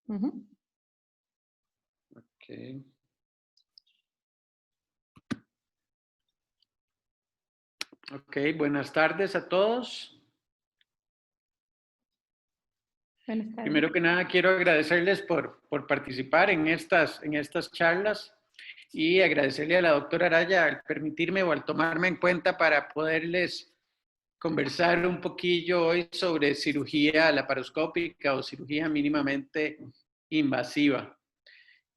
Ujú. Ok. Ok, buenas tardes a todos. Buenas tardes. Primero que nada, quiero agradecerles por participar en estas charlas y agradecerle a la doctora Araya al permitirme o al tomarme en cuenta para poderles conversar un poquillo hoy sobre cirugía laparoscópica o cirugía mínimamente invasiva.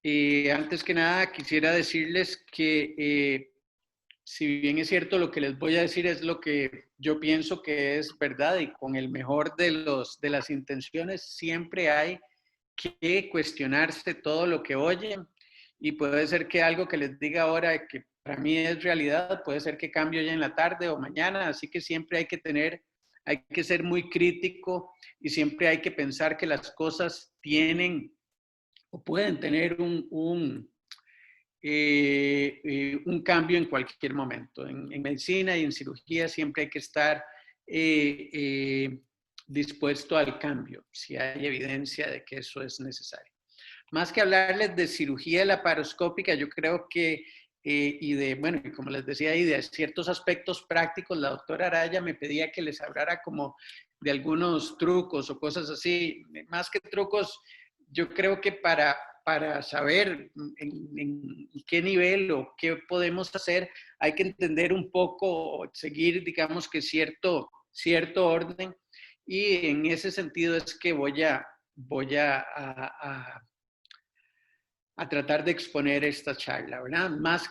Antes que nada, quisiera decirles que si bien es cierto, lo que les voy a decir es lo que yo pienso que es verdad y con el mejor de las intenciones, siempre hay que cuestionarse todo lo que oyen y puede ser que algo que les diga ahora que para mí es realidad, puede ser que cambie ya en la tarde o mañana, así que siempre hay que ser muy crítico y siempre hay que pensar que las cosas tienen o pueden tener un cambio en cualquier momento. En medicina y en cirugía siempre hay que estar dispuesto al cambio, si hay evidencia de que eso es necesario. Más que hablarles de cirugía laparoscópica, yo creo que, y de, bueno, como les decía, y de ciertos aspectos prácticos, la doctora Araya me pedía que les hablara como de algunos trucos o cosas así. Más que trucos, yo creo que para saber en qué nivel o qué podemos hacer, hay que entender un poco, seguir, digamos que cierto orden. Y en ese sentido es que voy a tratar de exponer esta charla, ¿verdad? Más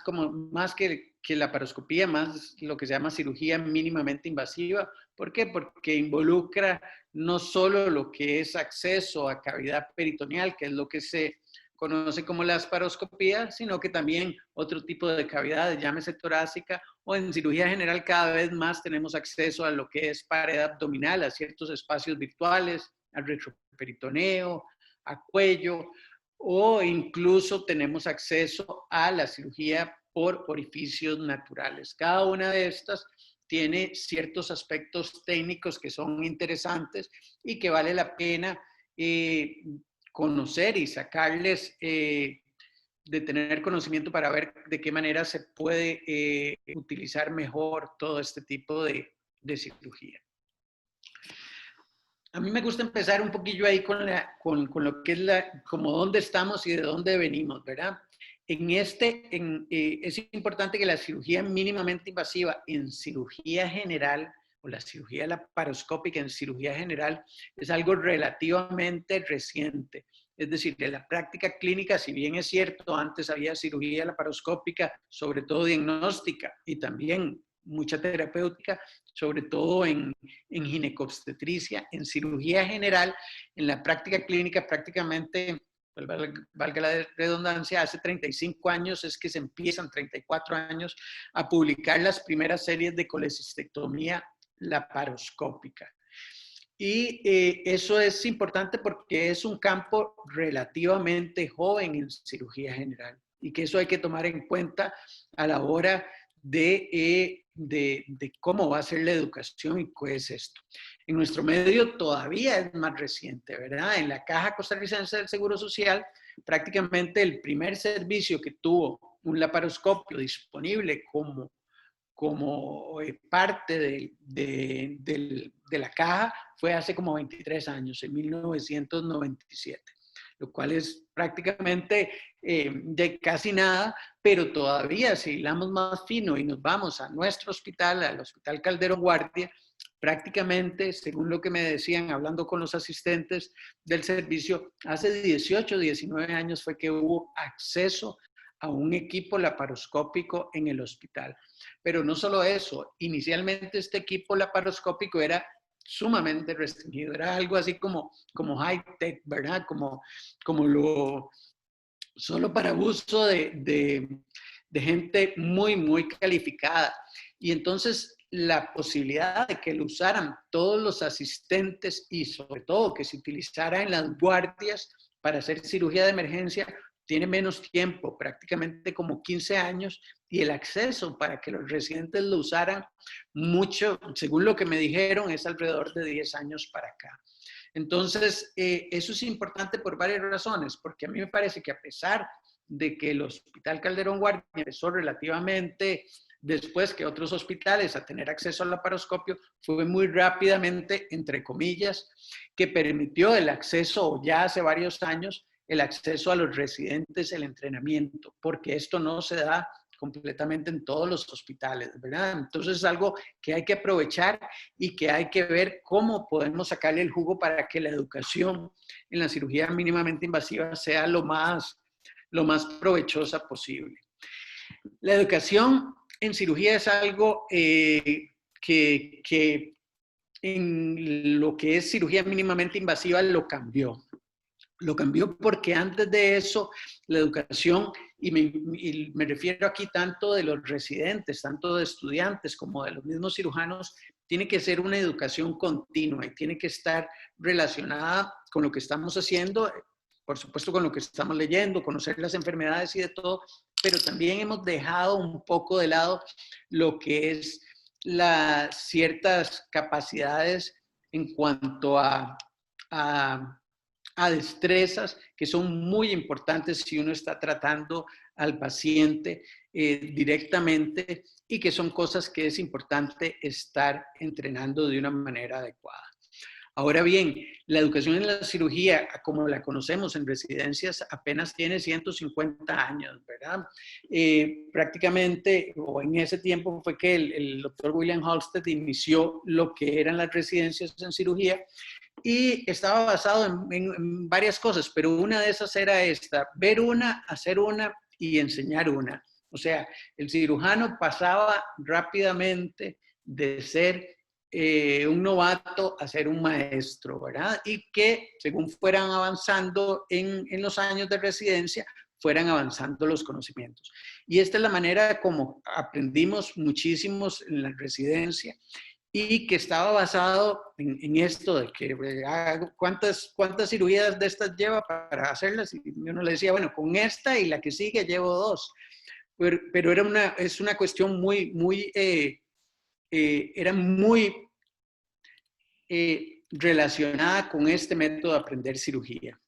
que la paroscopía, más lo que se llama cirugía mínimamente invasiva. ¿Por qué? Porque involucra no solo lo que es acceso a cavidad peritoneal, que es lo que se conoce como la paroscopía, sino que también otro tipo de cavidades, llámese torácica, o en cirugía general cada vez más tenemos acceso a lo que es pared abdominal, a ciertos espacios virtuales, al retroperitoneo, a cuello, o incluso tenemos acceso a la cirugía por orificios naturales. Cada una de estas tiene ciertos aspectos técnicos que son interesantes y que vale la pena conocer y sacarles de tener conocimiento para ver de qué manera se puede utilizar mejor todo este tipo de cirugía. A mí me gusta empezar un poquillo ahí con lo que es como dónde estamos y de dónde venimos, ¿verdad? Es importante que la cirugía mínimamente invasiva en cirugía general o la cirugía laparoscópica en cirugía general es algo relativamente reciente. Es decir, en la práctica clínica, si bien es cierto, antes había cirugía laparoscópica, sobre todo diagnóstica y también mucha terapéutica, sobre todo en ginecobstetricia, en cirugía general, en la práctica clínica prácticamente, valga la redundancia, hace 35 años es que se empiezan, 34 años, a publicar las primeras series de colecistectomía laparoscópica. Y eso es importante porque es un campo relativamente joven en cirugía general y que eso hay que tomar en cuenta a la hora de cómo va a ser la educación y qué es esto. En nuestro medio todavía es más reciente, ¿verdad? En la Caja Costarricense del Seguro Social, prácticamente el primer servicio que tuvo un laparoscopio disponible como parte de la caja fue hace como 23 años, en 1997, lo cual es prácticamente de casi nada, pero todavía si hilamos más fino y nos vamos a nuestro hospital, al Hospital Calderón Guardia, prácticamente, según lo que me decían, hablando con los asistentes del servicio, hace 18, 19 años fue que hubo acceso a un equipo laparoscópico en el hospital. Pero no solo eso, inicialmente este equipo laparoscópico era sumamente restringido, era algo así como high-tech, ¿verdad? Solo para uso de gente muy, muy calificada. Y entonces la posibilidad de que lo usaran todos los asistentes y sobre todo que se utilizara en las guardias para hacer cirugía de emergencia tiene menos tiempo, prácticamente como 15 años, y el acceso para que los residentes lo usaran mucho, según lo que me dijeron, es alrededor de 10 años para acá. Entonces, eso es importante por varias razones, porque a mí me parece que a pesar de que el Hospital Calderón Guardia empezó relativamente después que otros hospitales a tener acceso al laparoscopio, fue muy rápidamente, entre comillas, que permitió el acceso, ya hace varios años, el acceso a los residentes, el entrenamiento, porque esto no se da completamente en todos los hospitales, ¿verdad? Entonces es algo que hay que aprovechar y que hay que ver cómo podemos sacarle el jugo para que la educación en la cirugía mínimamente invasiva sea lo más provechosa posible. La educación en cirugía es algo que en lo que es cirugía mínimamente invasiva lo cambió. Lo cambió porque antes de eso la educación, y me refiero aquí tanto de los residentes, tanto de estudiantes como de los mismos cirujanos, tiene que ser una educación continua y tiene que estar relacionada con lo que estamos haciendo, por supuesto con lo que estamos leyendo, conocer las enfermedades y de todo, pero también hemos dejado un poco de lado lo que es las ciertas capacidades en cuanto a destrezas que son muy importantes si uno está tratando al paciente directamente y que son cosas que es importante estar entrenando de una manera adecuada. Ahora bien, la educación en la cirugía, como la conocemos en residencias, apenas tiene 150 años, ¿verdad? Prácticamente, o en ese tiempo fue que el doctor William Halsted inició lo que eran las residencias en cirugía y estaba basado en varias cosas, pero una de esas era esta: ver una, hacer una y enseñar una. O sea, el cirujano pasaba rápidamente de ser un novato a ser un maestro, ¿verdad? Y que según fueran avanzando en los años de residencia, fueran avanzando los conocimientos. Y esta es la manera como aprendimos muchísimos en la residencia y que estaba basado en esto de que ¿cuántas cirugías de estas lleva para hacerlas? Y uno le decía, bueno, con esta y la que sigue llevo 2. Pero es una cuestión era muy relacionada con este método de aprender cirugía.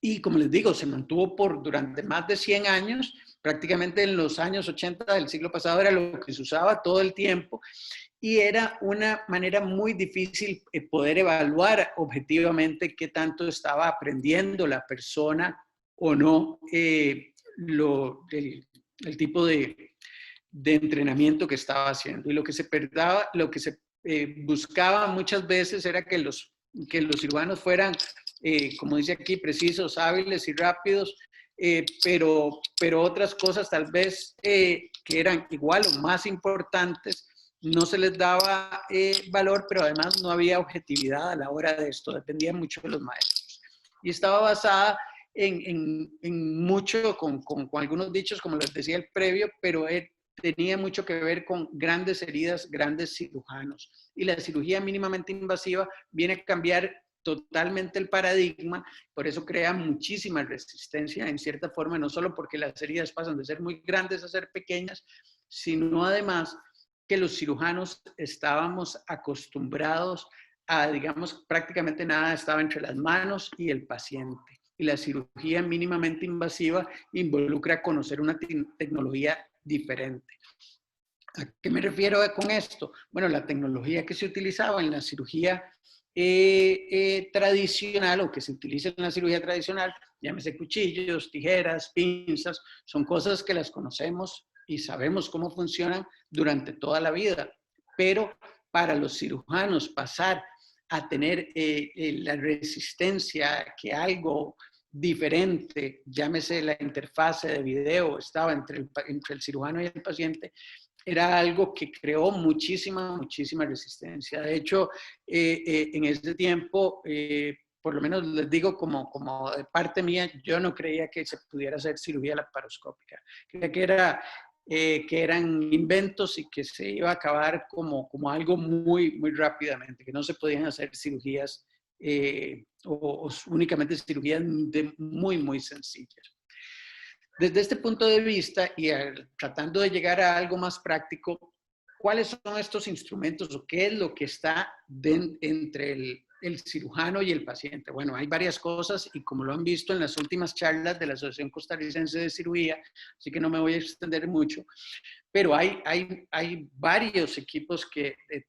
Y como les digo, se mantuvo durante más de 100 años, prácticamente en los años 80 del siglo pasado era lo que se usaba todo el tiempo y era una manera muy difícil poder evaluar objetivamente qué tanto estaba aprendiendo la persona o no el tipo de entrenamiento que estaba haciendo. Y lo que se buscaba muchas veces era que los cirujanos fueran, como dice aquí, precisos, hábiles y rápidos, pero otras cosas tal vez que eran igual o más importantes, no se les daba valor, pero además no había objetividad a la hora de esto, dependía mucho de los maestros. Y estaba basada en mucho con algunos dichos, como les decía el previo, pero tenía mucho que ver con grandes heridas, grandes cirujanos. Y la cirugía mínimamente invasiva viene a cambiar totalmente el paradigma, por eso crea muchísima resistencia en cierta forma, no solo porque las heridas pasan de ser muy grandes a ser pequeñas, sino además que los cirujanos estábamos acostumbrados a, digamos, prácticamente nada estaba entre las manos y el paciente. Y la cirugía mínimamente invasiva involucra conocer una tecnología diferente. ¿A qué me refiero con esto? Bueno, la tecnología que se utilizaba en la cirugía tradicional o que se utiliza en la cirugía tradicional, llámese cuchillos, tijeras, pinzas, son cosas que las conocemos y sabemos cómo funcionan durante toda la vida. Pero para los cirujanos pasar a tener la resistencia que algo diferente, llámese la interfase de video, estaba entre el cirujano y el paciente, era algo que creó muchísima resistencia. De hecho, en ese tiempo, por lo menos les digo como de parte mía, yo no creía que se pudiera hacer cirugía laparoscópica. Creía que eran inventos y que se iba a acabar como algo muy rápidamente, que no se podían hacer cirugías o únicamente cirugías muy sencillas. Desde este punto de vista y tratando de llegar a algo más práctico, ¿cuáles son estos instrumentos o qué es lo que está entre el cirujano y el paciente? Bueno, hay varias cosas y como lo han visto en las últimas charlas de la Asociación Costarricense de Cirugía, así que no me voy a extender mucho, pero hay varios equipos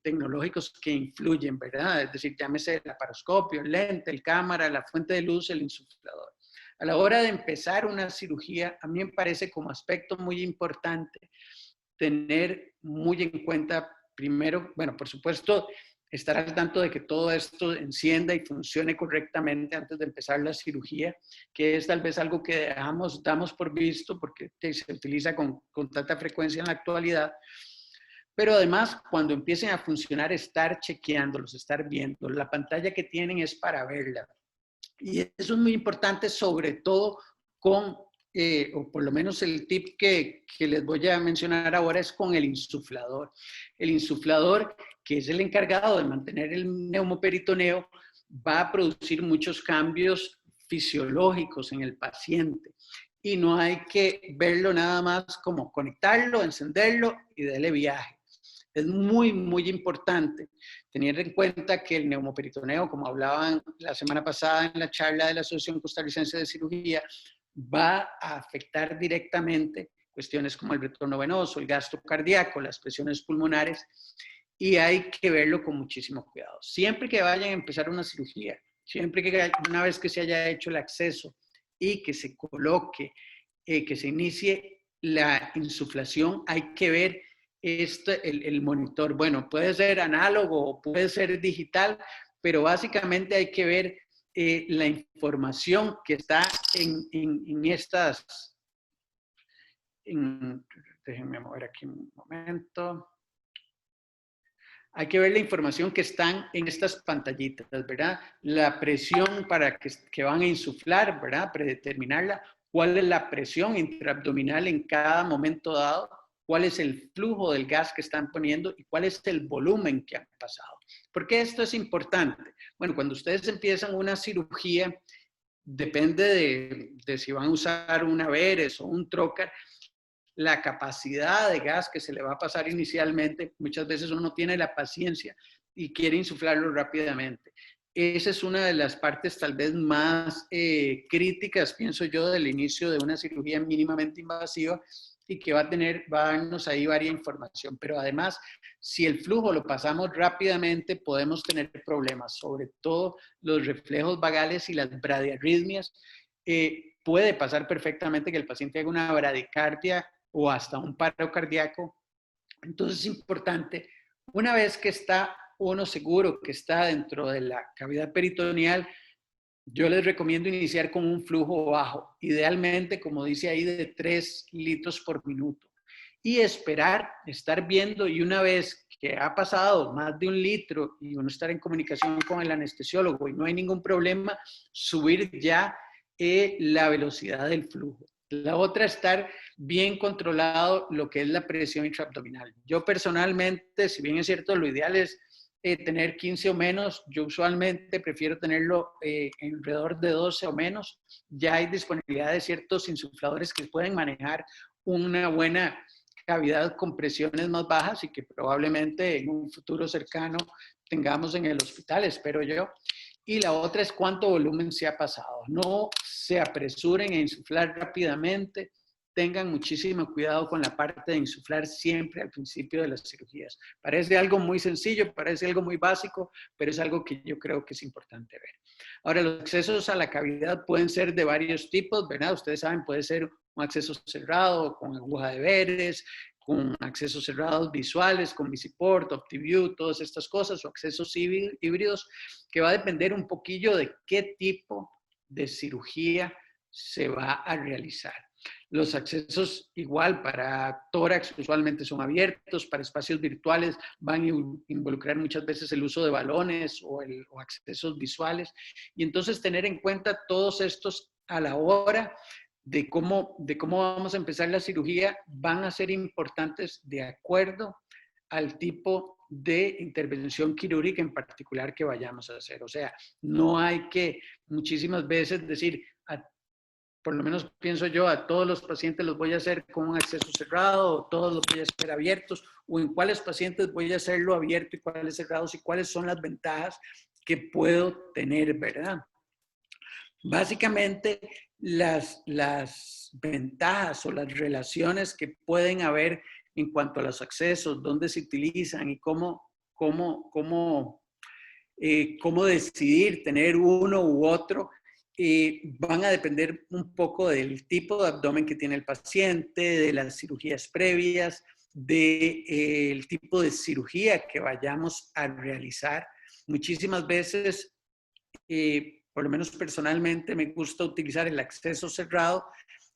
tecnológicos que influyen, ¿verdad? Es decir, llámese el laparoscopio, el lente, el cámara, la fuente de luz, el insuflador. A la hora de empezar una cirugía, a mí me parece como aspecto muy importante tener muy en cuenta, primero, bueno, por supuesto, estar al tanto de que todo esto encienda y funcione correctamente antes de empezar la cirugía, que es tal vez algo que damos por visto porque se utiliza con tanta frecuencia en la actualidad. Pero además, cuando empiecen a funcionar, estar chequeándolos, estar viendo. La pantalla que tienen es para verla. Y eso es muy importante, sobre todo con, o por lo menos el tip que les voy a mencionar ahora es con el insuflador. El insuflador, que es el encargado de mantener el neumoperitoneo, va a producir muchos cambios fisiológicos en el paciente. Y no hay que verlo nada más como conectarlo, encenderlo y darle viaje. Es muy, muy importante tener en cuenta que el neumoperitoneo, como hablaban la semana pasada en la charla de la Asociación Costarricense de Cirugía, va a afectar directamente cuestiones como el retorno venoso, el gasto cardíaco, las presiones pulmonares, y hay que verlo con muchísimo cuidado. Siempre que vayan a empezar una cirugía, siempre que una vez que se haya hecho el acceso y que se coloque, que se inicie la insuflación, hay que ver el monitor. Bueno, puede ser análogo, puede ser digital, pero básicamente hay que ver la información que está en estas, déjenme mover aquí un momento. Hay que ver la información que están en estas pantallitas, ¿verdad? La presión que van a insuflar, ¿verdad? Predeterminarla. ¿Cuál es la presión intraabdominal en cada momento dado? ¿Cuál es el flujo del gas que están poniendo? ¿Y cuál es el volumen que han pasado? ¿Por qué esto es importante? Bueno, cuando ustedes empiezan una cirugía, depende de si van a usar una Veres o un trocar, la capacidad de gas que se le va a pasar inicialmente, muchas veces uno tiene la paciencia y quiere insuflarlo rápidamente. Esa es una de las partes tal vez más críticas, pienso yo, del inicio de una cirugía mínimamente invasiva y que va a darnos ahí varia información. Pero además, si el flujo lo pasamos rápidamente, podemos tener problemas, sobre todo los reflejos vagales y las bradiarritmias. Puede pasar perfectamente que el paciente haga una bradicardia o hasta un paro cardíaco. Entonces es importante, una vez que está uno seguro que está dentro de la cavidad peritoneal, yo les recomiendo iniciar con un flujo bajo, idealmente, como dice ahí, de 3 litros por minuto. Y esperar, estar viendo, y una vez que ha pasado más de 1 litro y uno estar en comunicación con el anestesiólogo y no hay ningún problema, subir ya la velocidad del flujo. La otra, estar bien controlado lo que es la presión intraabdominal. Yo personalmente, si bien es cierto, lo ideal es tener 15 o menos, yo usualmente prefiero tenerlo alrededor de 12 o menos. Ya hay disponibilidad de ciertos insufladores que pueden manejar una buena cavidad con presiones más bajas y que probablemente en un futuro cercano tengamos en el hospital, espero yo. Y la otra es cuánto volumen se ha pasado. No se apresuren a insuflar rápidamente. Tengan muchísimo cuidado con la parte de insuflar siempre al principio de las cirugías. Parece algo muy sencillo, parece algo muy básico, pero es algo que yo creo que es importante ver. Ahora, los accesos a la cavidad pueden ser de varios tipos, ¿verdad? Ustedes saben, puede ser un acceso cerrado con aguja de Veres, con accesos cerrados visuales, con VisiPort, OptiView, todas estas cosas, o accesos híbridos, que va a depender un poquillo de qué tipo de cirugía se va a realizar. Los accesos igual para tórax usualmente son abiertos, para espacios virtuales van a involucrar muchas veces el uso de balones o accesos visuales. Y entonces tener en cuenta todos estos a la hora de cómo vamos a empezar la cirugía van a ser importantes de acuerdo al tipo de intervención quirúrgica en particular que vayamos a hacer. O sea, no hay que muchísimas veces decir, por lo menos pienso yo, a todos los pacientes los voy a hacer con un acceso cerrado, o todos los voy a hacer abiertos, o en cuáles pacientes voy a hacerlo abierto y cuáles cerrados, y cuáles son las ventajas que puedo tener, ¿verdad? Básicamente, las ventajas o las relaciones que pueden haber en cuanto a los accesos, dónde se utilizan y cómo decidir tener uno u otro, van a depender un poco del tipo de abdomen que tiene el paciente, de las cirugías previas, del tipo de cirugía que vayamos a realizar. Muchísimas veces, por lo menos personalmente, me gusta utilizar el acceso cerrado.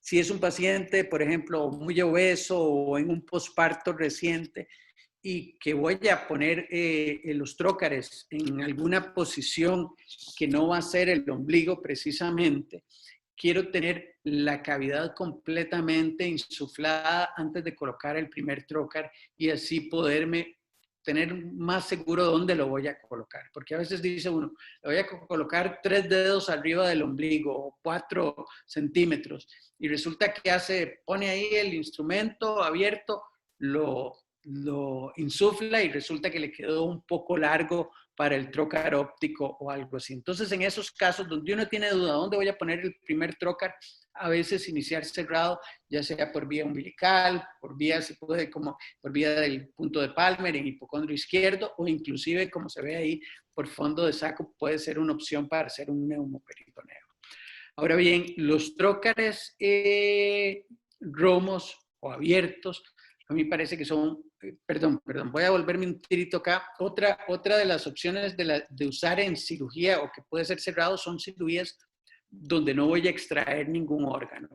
Si es un paciente, por ejemplo, muy obeso o en un posparto reciente y que voy a poner los trócares en alguna posición que no va a ser el ombligo precisamente, quiero tener la cavidad completamente insuflada antes de colocar el primer trócar y así poderme tener más seguro dónde lo voy a colocar. Porque a veces dice uno, le voy a colocar 3 dedos arriba del ombligo o 4 centímetros y resulta que pone ahí el instrumento abierto, lo insufla y resulta que le quedó un poco largo para el trócar óptico o algo así. Entonces, en esos casos donde uno tiene duda dónde voy a poner el primer trócar, a veces iniciar cerrado, ya sea por vía umbilical, por vía, se puede como por vía del punto de Palmer en hipocondrio izquierdo o inclusive, como se ve ahí, por fondo de saco puede ser una opción para hacer un neumoperitoneo. Ahora bien, los trócares romos o abiertos, a mí parece que son, perdón, voy a volverme un tirito acá. Otra de las opciones de usar en cirugía o que puede ser cerrado son cirugías donde no voy a extraer ningún órgano.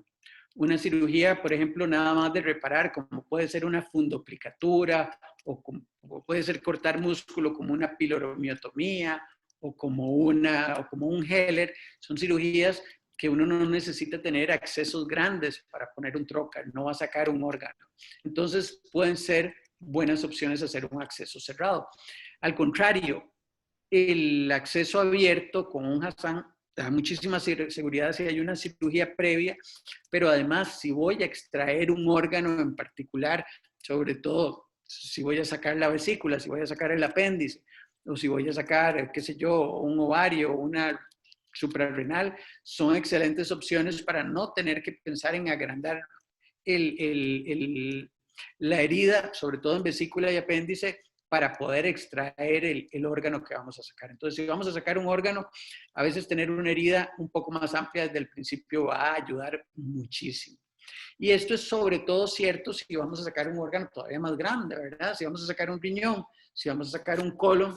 Una cirugía, por ejemplo, nada más de reparar, como puede ser una fundoplicatura o puede ser cortar músculo como una piloromiotomía o como un Heller, son cirugías que uno no necesita tener accesos grandes para poner un trócar, no va a sacar un órgano. Entonces, pueden ser buenas opciones hacer un acceso cerrado. Al contrario, el acceso abierto con un Hassan da muchísima seguridad si hay una cirugía previa, pero además si voy a extraer un órgano en particular, sobre todo si voy a sacar la vesícula, si voy a sacar el apéndice, o si voy a sacar, qué sé yo, un ovario, una suprarrenal, son excelentes opciones para no tener que pensar en agrandar la herida, sobre todo en vesícula y apéndice, para poder extraer el órgano que vamos a sacar. Entonces, si vamos a sacar un órgano, a veces tener una herida un poco más amplia desde el principio va a ayudar muchísimo. Y esto es sobre todo cierto si vamos a sacar un órgano todavía más grande, ¿verdad? Si vamos a sacar un riñón, si vamos a sacar un colon,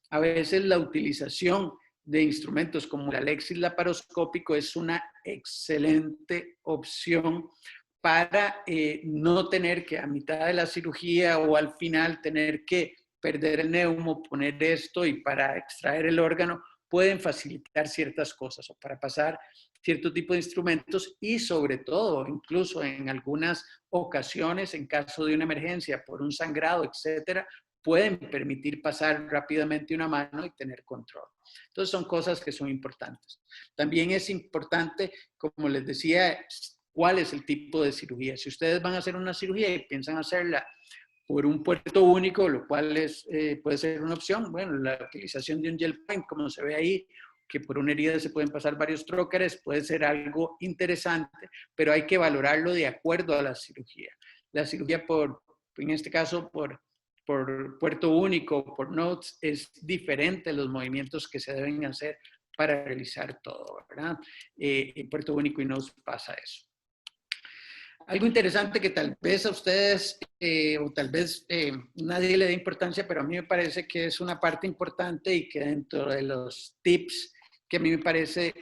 a veces la utilización de instrumentos como el alexis laparoscópico es una excelente opción para no tener que a mitad de la cirugía o al final tener que perder el neumo, poner esto y para extraer el órgano, pueden facilitar ciertas cosas o para pasar cierto tipo de instrumentos y sobre todo, incluso en algunas ocasiones, en caso de una emergencia por un sangrado, etcétera, pueden permitir pasar rápidamente una mano y tener control. Entonces son cosas que son importantes. También es importante, como les decía, cuál es el tipo de cirugía. Si ustedes van a hacer una cirugía y piensan hacerla por un puerto único, lo cual puede ser una opción, bueno, la utilización de un gel point, como se ve ahí, que por una herida se pueden pasar varios trócares, puede ser algo interesante, pero hay que valorarlo de acuerdo a la cirugía. La cirugía en este caso, por puerto único, por nodes, es diferente los movimientos que se deben hacer para realizar todo, ¿verdad? En puerto único y nodes pasa eso. Algo interesante que tal vez a ustedes, o tal vez nadie le dé importancia, pero a mí me parece que es una parte importante y que dentro de los tips que a mí me parece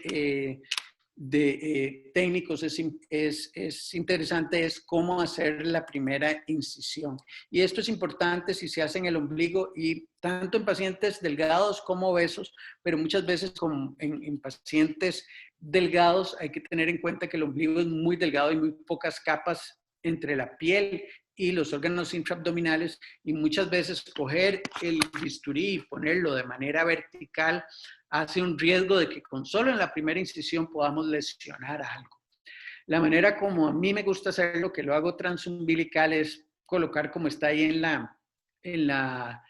técnicos es interesante, es cómo hacer la primera incisión. Y esto es importante si se hace en el ombligo y tanto en pacientes delgados como obesos, pero muchas veces en pacientes delgados hay que tener en cuenta que el ombligo es muy delgado y muy pocas capas entre la piel y los órganos intraabdominales y muchas veces coger el bisturí y ponerlo de manera vertical hace un riesgo de que con solo en la primera incisión podamos lesionar algo. La manera como a mí me gusta hacerlo, que lo hago transumbilical, es colocar como está ahí en la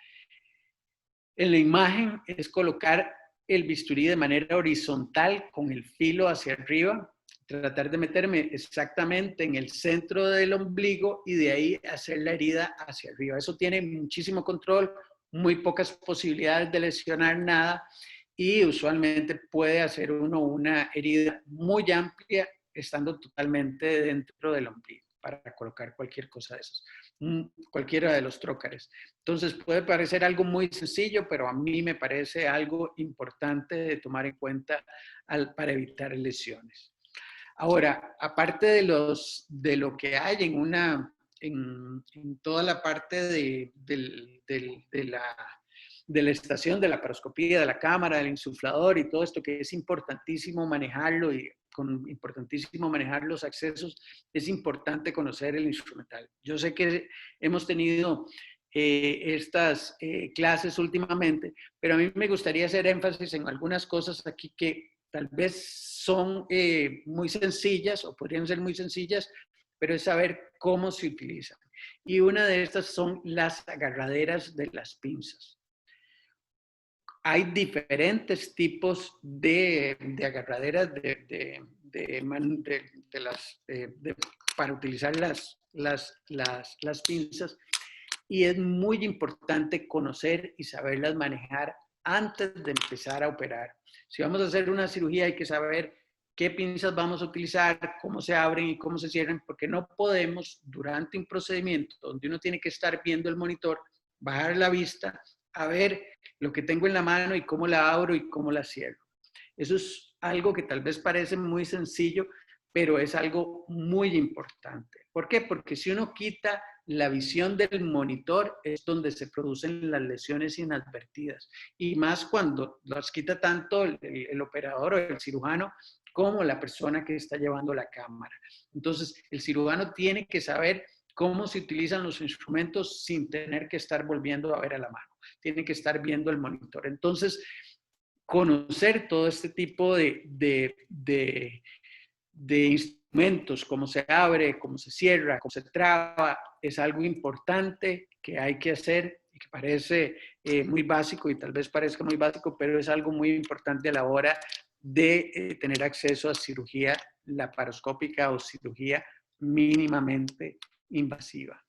imagen, es colocar el bisturí de manera horizontal con el filo hacia arriba, tratar de meterme exactamente en el centro del ombligo y de ahí hacer la herida hacia arriba. Eso tiene muchísimo control, muy pocas posibilidades de lesionar nada y usualmente puede hacer uno una herida muy amplia estando totalmente dentro del ombligo para colocar cualquier cosa de esas, cualquiera de los trócares. Entonces puede parecer algo muy sencillo, pero a mí me parece algo importante de tomar en cuenta para evitar lesiones. Ahora, aparte de lo que hay en toda la parte de la estación, de la paroscopía, de la cámara, del insuflador y todo esto, que es importantísimo manejarlo y importantísimo manejar los accesos, es importante conocer el instrumental. Yo sé que hemos tenido estas clases últimamente, pero a mí me gustaría hacer énfasis en algunas cosas aquí que tal vez son muy sencillas o podrían ser muy sencillas, pero es saber cómo se utilizan. Y una de estas son las agarraderas de las pinzas. Hay diferentes tipos de agarraderas para utilizar las pinzas y es muy importante conocer y saberlas manejar antes de empezar a operar. Si vamos a hacer una cirugía hay que saber qué pinzas vamos a utilizar, cómo se abren y cómo se cierran, porque no podemos durante un procedimiento donde uno tiene que estar viendo el monitor, bajar la vista, a ver lo que tengo en la mano y cómo la abro y cómo la cierro. Eso es algo que tal vez parece muy sencillo, pero es algo muy importante. ¿Por qué? Porque si uno quita la visión del monitor es donde se producen las lesiones inadvertidas. Y más cuando las quita tanto el operador o el cirujano como la persona que está llevando la cámara. Entonces, el cirujano tiene que saber cómo se utilizan los instrumentos sin tener que estar volviendo a ver a la mano. Tiene que estar viendo el monitor. Entonces, conocer todo este tipo de instrumentos, cómo se abre, cómo se cierra, cómo se traba, es algo importante que hay que hacer y que parece muy básico y tal vez parezca muy básico, pero es algo muy importante a la hora de tener acceso a cirugía laparoscópica o cirugía mínimamente invasiva.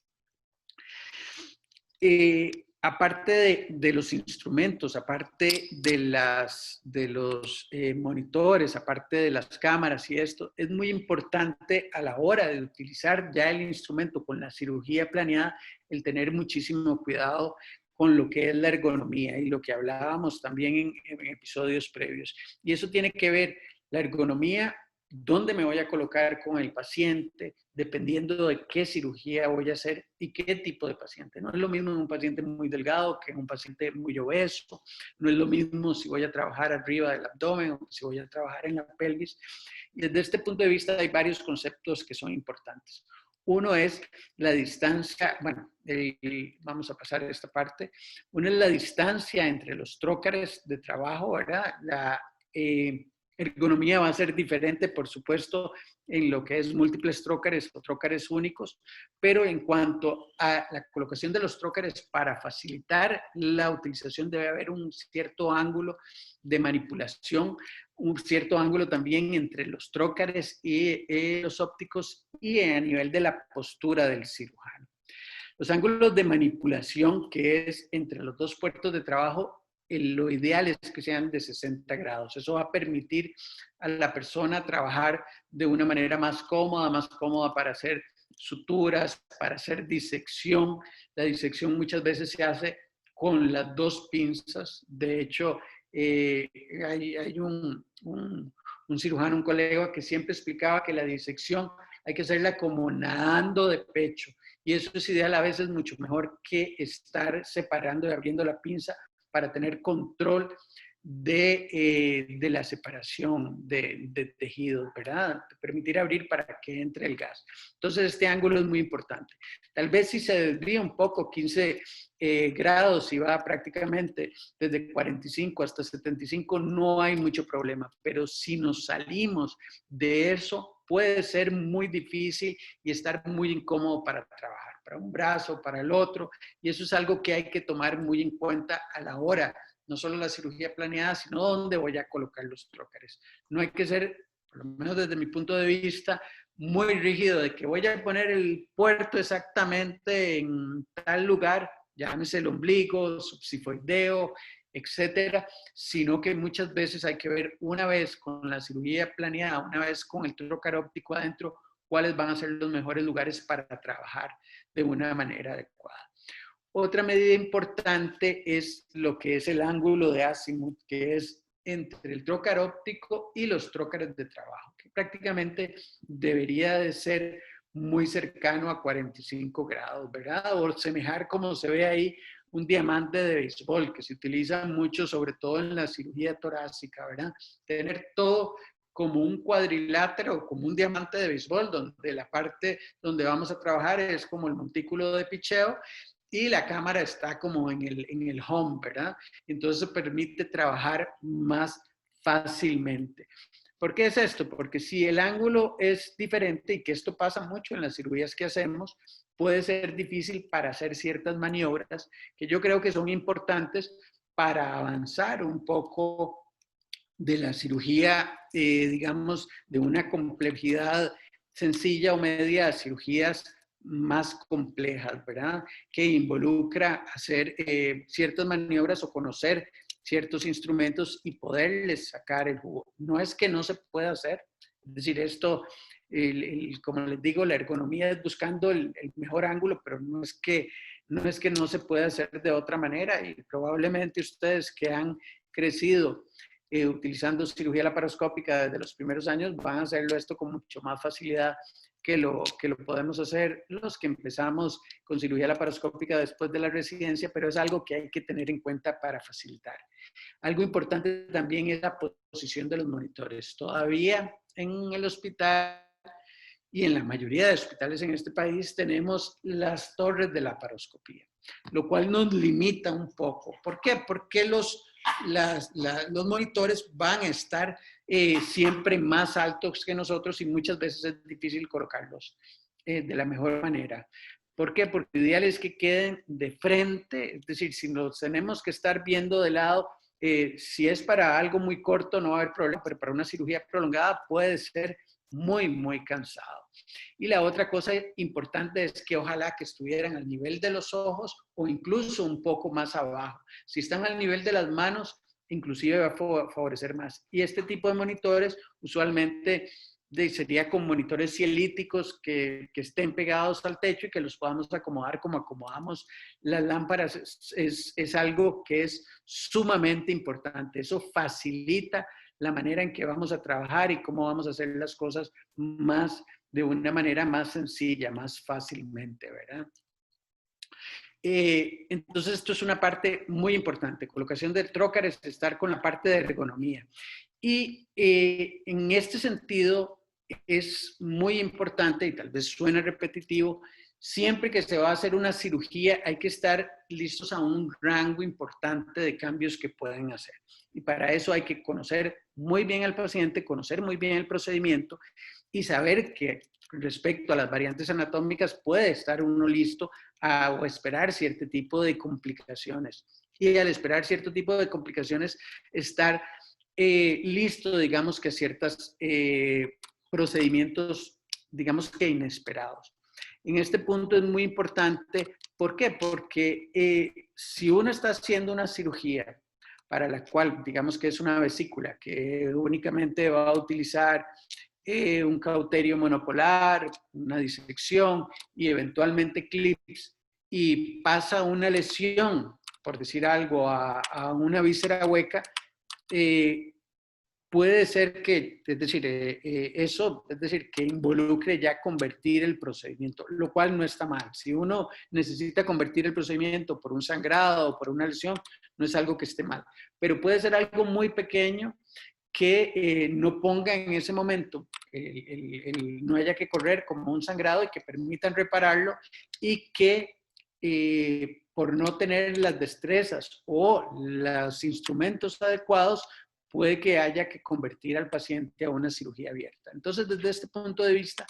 Aparte de los instrumentos, aparte de los monitores, aparte de las cámaras y esto, es muy importante a la hora de utilizar ya el instrumento con la cirugía planeada, el tener muchísimo cuidado con lo que es la ergonomía y lo que hablábamos también en episodios previos. Y eso tiene que ver la ergonomía, dónde me voy a colocar con el paciente, dependiendo de qué cirugía voy a hacer y qué tipo de paciente. No es lo mismo en un paciente muy delgado que en un paciente muy obeso. No es lo mismo si voy a trabajar arriba del abdomen o si voy a trabajar en la pelvis. Y desde este punto de vista hay varios conceptos que son importantes. Uno es la distancia, bueno, vamos a pasar a esta parte. Uno es la distancia entre los trócares de trabajo, ¿verdad? La ergonomía va a ser diferente, por supuesto, en lo que es múltiples trócares o trócares únicos, pero en cuanto a la colocación de los trócares para facilitar la utilización debe haber un cierto ángulo de manipulación, un cierto ángulo también entre los trócares y los ópticos y a nivel de la postura del cirujano. Los ángulos de manipulación, que es entre los dos puertos de trabajo, lo ideal es que sean de 60 grados. Eso va a permitir a la persona trabajar de una manera más cómoda para hacer suturas, para hacer disección. La disección muchas veces se hace con las dos pinzas. De hecho, hay un cirujano, un colega que siempre explicaba que la disección hay que hacerla como nadando de pecho. Y eso es ideal a veces mucho mejor que estar separando y abriendo la pinza para tener control de la separación de tejidos, ¿verdad? Permitir abrir para que entre el gas. Entonces, este ángulo es muy importante. Tal vez si se desvía un poco, 15 grados, y va prácticamente desde 45 hasta 75, no hay mucho problema. Pero si nos salimos de eso, puede ser muy difícil y estar muy incómodo para trabajar, para un brazo, para el otro, y eso es algo que hay que tomar muy en cuenta a la hora no solo la cirugía planeada, sino dónde voy a colocar los trócares. No hay que ser, por lo menos desde mi punto de vista, muy rígido de que voy a poner el puerto exactamente en tal lugar, llámese el ombligo, subsifoideo, etcétera, sino que muchas veces hay que ver una vez con la cirugía planeada, una vez con el trócar óptico adentro, cuáles van a ser los mejores lugares para trabajar de una manera adecuada. Otra medida importante es lo que es el ángulo de azimut, que es entre el trócar óptico y los trócares de trabajo, que prácticamente debería de ser muy cercano a 45 grados, ¿verdad? O semejar como se ve ahí un diamante de béisbol, que se utiliza mucho, sobre todo en la cirugía torácica, ¿verdad? Tener todo como un cuadrilátero, como un diamante de béisbol, donde la parte donde vamos a trabajar es como el montículo de picheo y la cámara está como en el home, ¿verdad? Entonces eso permite trabajar más fácilmente. ¿Por qué es esto? Porque si el ángulo es diferente, y que esto pasa mucho en las cirugías que hacemos, puede ser difícil para hacer ciertas maniobras que yo creo que son importantes para avanzar un poco de la cirugía, digamos, de una complejidad sencilla o media a cirugías más complejas, ¿verdad? Que involucra hacer ciertas maniobras o conocer ciertos instrumentos y poderles sacar el jugo. No es que no se pueda hacer, es decir, esto, como les digo, la ergonomía es buscando el mejor ángulo, pero no es que no se pueda hacer de otra manera, y probablemente ustedes que han crecido utilizando cirugía laparoscópica desde los primeros años, van a hacerlo esto con mucho más facilidad que lo podemos hacer los que empezamos con cirugía laparoscópica después de la residencia, pero es algo que hay que tener en cuenta para facilitar. Algo importante también es la posición de los monitores. Todavía en el hospital y en la mayoría de hospitales en este país tenemos las torres de laparoscopía, lo cual nos limita un poco. ¿Por qué? Porque los monitores van a estar siempre más altos que nosotros y muchas veces es difícil colocarlos de la mejor manera. ¿Por qué? Porque lo ideal es que queden de frente, es decir, si nos tenemos que estar viendo de lado, si es para algo muy corto no va a haber problema, pero para una cirugía prolongada puede ser muy, muy cansado. Y la otra cosa importante es que ojalá que estuvieran al nivel de los ojos o incluso un poco más abajo. Si están al nivel de las manos, inclusive va a favorecer más. Y este tipo de monitores usualmente sería con monitores cielíticos que estén pegados al techo y que los podamos acomodar como acomodamos las lámparas. Es algo que es sumamente importante. Eso facilita la manera en que vamos a trabajar y cómo vamos a hacer las cosas más de una manera más sencilla, más fácilmente, ¿verdad? Entonces, esto es una parte muy importante. Colocación de trócares, estar con la parte de ergonomía. Y en este sentido, es muy importante, y tal vez suene repetitivo, siempre que se va a hacer una cirugía hay que estar listos a un rango importante de cambios que pueden hacer. Y para eso hay que conocer muy bien al paciente, conocer muy bien el procedimiento y saber que respecto a las variantes anatómicas puede estar uno listo o esperar cierto tipo de complicaciones. Y al esperar cierto tipo de complicaciones, estar listo, digamos que a ciertos procedimientos, digamos que inesperados. En este punto es muy importante. ¿Por qué? Porque si uno está haciendo una cirugía para la cual, digamos que es una vesícula, que únicamente va a utilizar un cauterio monopolar, una disección y eventualmente clips, y pasa una lesión, por decir algo, a una víscera hueca, puede ser que, es decir, que involucre ya convertir el procedimiento, lo cual no está mal. Si uno necesita convertir el procedimiento por un sangrado o por una lesión, no es algo que esté mal, pero puede ser algo muy pequeño que no ponga en ese momento, no haya que correr como un sangrado y que permitan repararlo y que por no tener las destrezas o los instrumentos adecuados, puede que haya que convertir al paciente a una cirugía abierta. Entonces, desde este punto de vista,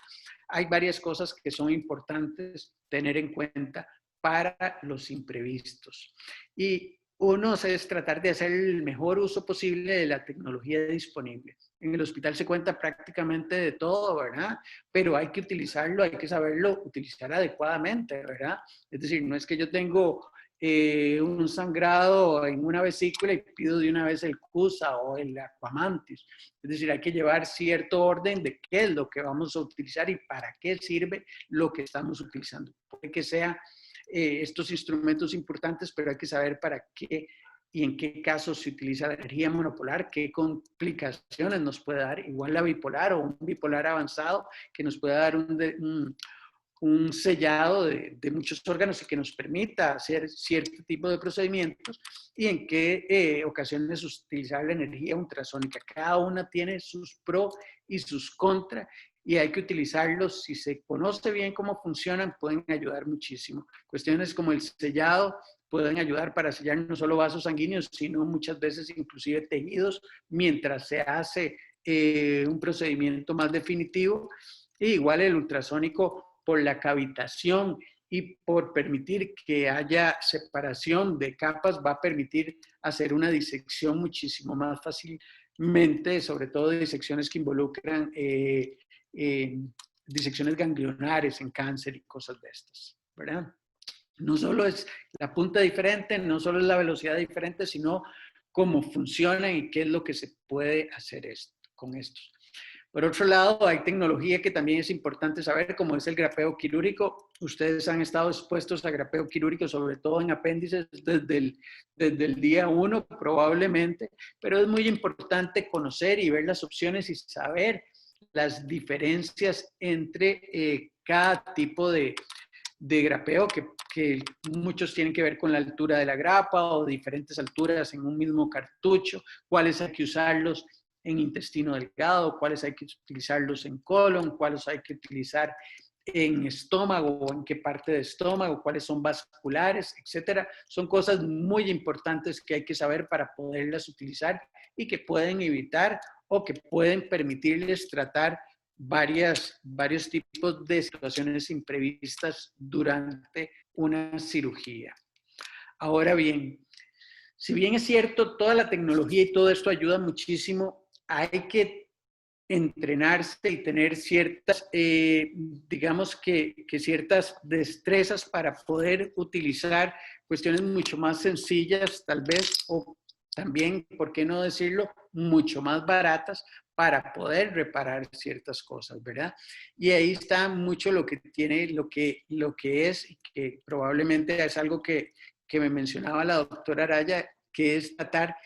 hay varias cosas que son importantes tener en cuenta para los imprevistos. Y uno es tratar de hacer el mejor uso posible de la tecnología disponible. En el hospital se cuenta prácticamente de todo, ¿verdad? Pero hay que utilizarlo, hay que saberlo utilizar adecuadamente, ¿verdad? Es decir, no es que yo tengo un sangrado en una vesícula y pido de una vez el CUSA o el Aquamantis. Es decir, hay que llevar cierto orden de qué es lo que vamos a utilizar y para qué sirve lo que estamos utilizando. Puede que sea estos instrumentos importantes, pero hay que saber para qué y en qué casos se utiliza la energía monopolar, qué complicaciones nos puede dar, igual la bipolar o un bipolar avanzado que nos puede dar un sellado de muchos órganos y que nos permita hacer cierto tipo de procedimientos y en qué ocasiones utilizar la energía ultrasónica. Cada una tiene sus pros y sus contras y hay que utilizarlos. Si se conoce bien cómo funcionan, pueden ayudar muchísimo. Cuestiones como el sellado pueden ayudar para sellar no solo vasos sanguíneos, sino muchas veces inclusive tejidos mientras se hace un procedimiento más definitivo. Y igual el ultrasónico por la cavitación y por permitir que haya separación de capas, va a permitir hacer una disección muchísimo más fácilmente, sobre todo disecciones que involucran disecciones ganglionares en cáncer y cosas de estas, ¿verdad? No solo es la punta diferente, no solo es la velocidad diferente, sino cómo funcionan y qué es lo que se puede hacer con estos. Por otro lado, hay tecnología que también es importante saber, como es el grapeo quirúrgico. Ustedes han estado expuestos a grapeo quirúrgico, sobre todo en apéndices, desde el día 1 probablemente, pero es muy importante conocer y ver las opciones y saber las diferencias entre cada tipo de grapeo, que muchos tienen que ver con la altura de la grapa o diferentes alturas en un mismo cartucho, cuáles hay que usarlos en intestino delgado, cuáles hay que utilizarlos en colon, cuáles hay que utilizar en estómago o en qué parte de estómago, cuáles son vasculares, etcétera. Son cosas muy importantes que hay que saber para poderlas utilizar y que pueden evitar o que pueden permitirles tratar varios tipos de situaciones imprevistas durante una cirugía. Ahora bien, si bien es cierto, toda la tecnología y todo esto ayuda muchísimo, hay que entrenarse y tener ciertas, digamos que ciertas destrezas para poder utilizar cuestiones mucho más sencillas, tal vez, o también, ¿por qué no decirlo?, mucho más baratas para poder reparar ciertas cosas, ¿verdad? Y ahí está mucho lo que tiene, lo que es, y que probablemente es algo que me mencionaba la doctora Araya, que es tratar,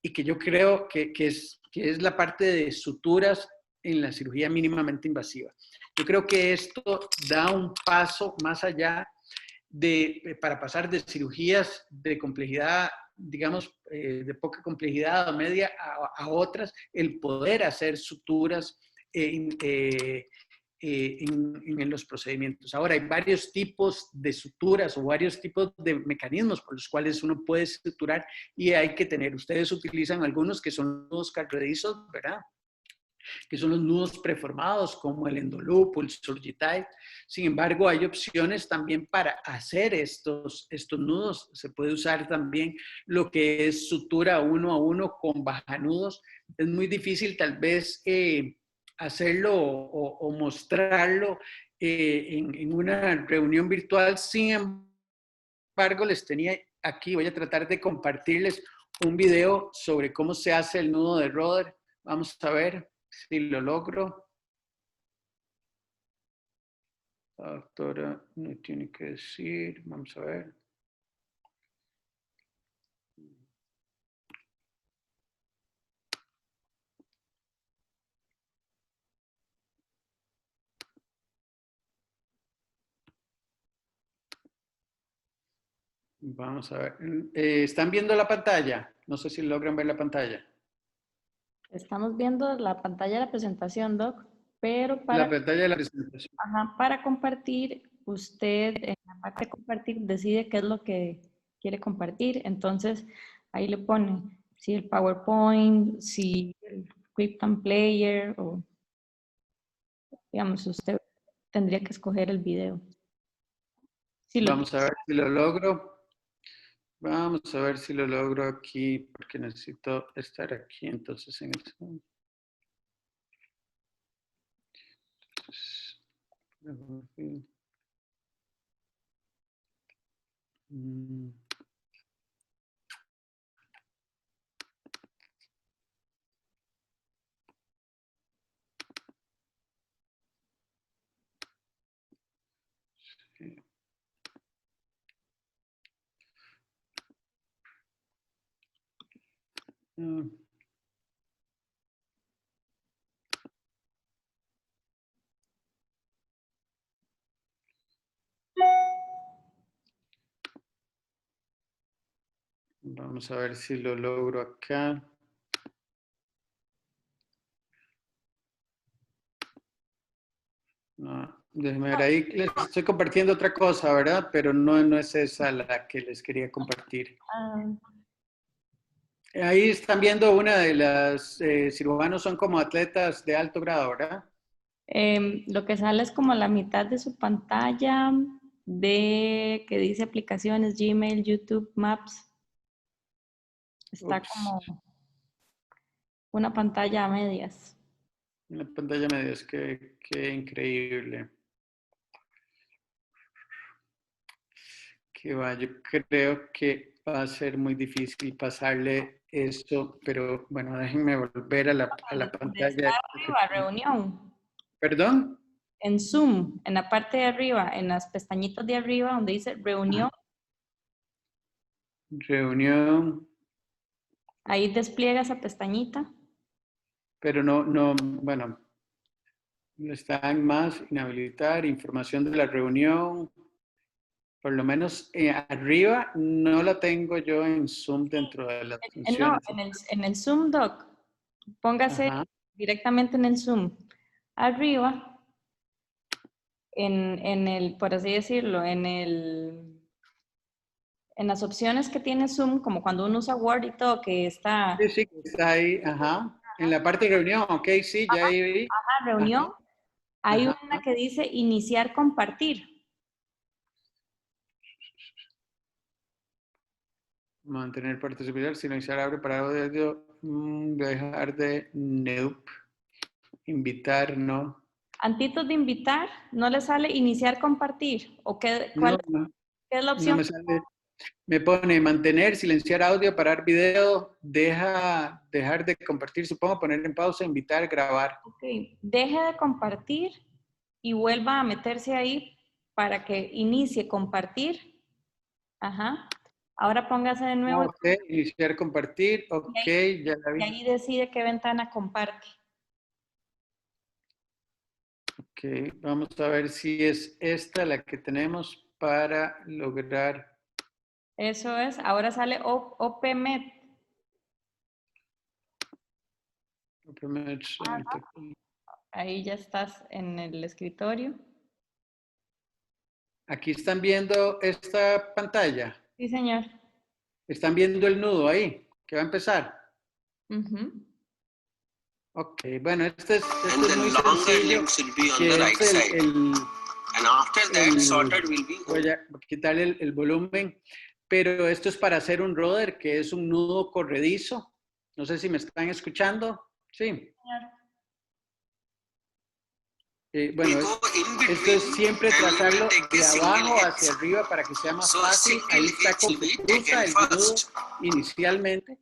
y que yo creo que es la parte de suturas en la cirugía mínimamente invasiva. Yo creo que esto da un paso más allá para pasar de cirugías de complejidad, digamos, de poca complejidad o media a otras, el poder hacer suturas en los procedimientos. Ahora, hay varios tipos de suturas o varios tipos de mecanismos por los cuales uno puede suturar y hay que tener. Ustedes utilizan algunos que son nudos carredizos, ¿verdad? Que son los nudos preformados como el endoloop o el Surgitype. Sin embargo, hay opciones también para hacer estos nudos. Se puede usar también lo que es sutura uno a uno con bajanudos. Es muy difícil tal vez hacerlo o mostrarlo en una reunión virtual. Sin embargo, les tenía aquí, voy a tratar de compartirles un video sobre cómo se hace el nudo de Roder. Vamos a ver si lo logro. La doctora no tiene que decir, vamos a ver. Vamos a ver. ¿Están viendo la pantalla? No sé si logran ver la pantalla. Estamos viendo la pantalla de la presentación, Doc, pero La pantalla de la presentación. para compartir, usted en la parte de compartir decide qué es lo que quiere compartir. Entonces, ahí le pone si el PowerPoint, si el QuickTime Player, o digamos, usted tendría que escoger el video. Si lo Vamos a ver si lo logro. Vamos a ver si lo logro aquí, porque necesito estar aquí, entonces en eso. Mm. Sí. Mm. Vamos a ver si lo logro acá. No, déjenme ver ahí. Les estoy compartiendo otra cosa, ¿verdad? Pero no es esa la que les quería compartir. Ahí están viendo una de las cirujanos son como atletas de alto grado, ¿verdad? Lo que sale es como la mitad de su pantalla de que dice aplicaciones, Gmail, YouTube, Maps. Está Ups, como una pantalla a medias. una pantalla media, es que increíble. Que va, yo creo que va a ser muy difícil pasarle esto, pero bueno, déjenme volver a la Donde está pantalla. arriba, reunión. ¿Perdón? En Zoom, en la parte de arriba, en las pestañitas de arriba donde dice reunión, Reunión, ahí despliega esa pestañita. pero no, bueno, están más, inhabilitar, información de la reunión, por lo menos arriba no la tengo yo en Zoom dentro de las No, funciones. en el Zoom Doc, póngase Ajá. directamente en el Zoom. Arriba, en el, por así decirlo, en las opciones que tiene Zoom, como cuando uno usa Word y todo, que está Sí, sí, está ahí, ajá. En la parte de reunión, ok, sí, ya ahí vi. Ajá, reunión, hay ajá. una que dice iniciar compartir. Mantener participación, silenciar, abre, parado de audio, dejar de, nope. Invitar, no. Antitos de invitar, ¿no le sale iniciar compartir? ¿O qué, No, qué es la no opción? me sale. Me pone mantener, silenciar audio, parar video, dejar de compartir, supongo, poner en pausa, invitar, grabar. Ok, deje de compartir y vuelva a meterse ahí para que inicie compartir. Ajá. Ahora póngase de nuevo Ok, iniciar, compartir, ok, ya la y vi. ahí decide qué ventana comparte. Ok, vamos a ver si es esta la que tenemos para lograr. Eso es. Ahora sale OPMET. Ahí ya estás en el escritorio. Aquí están viendo esta pantalla. Sí, señor. Están viendo el nudo ahí, que va a empezar. Ujú. Ok, bueno, este es muy sencillo, que es voy a quitarle el volumen, pero esto es para hacer un roder, que es un nudo corredizo. No sé si me están escuchando. Sí. Bueno, esto es siempre trazarlo de abajo hacia arriba para que sea más fácil. Ahí está como se cruza el nudo inicialmente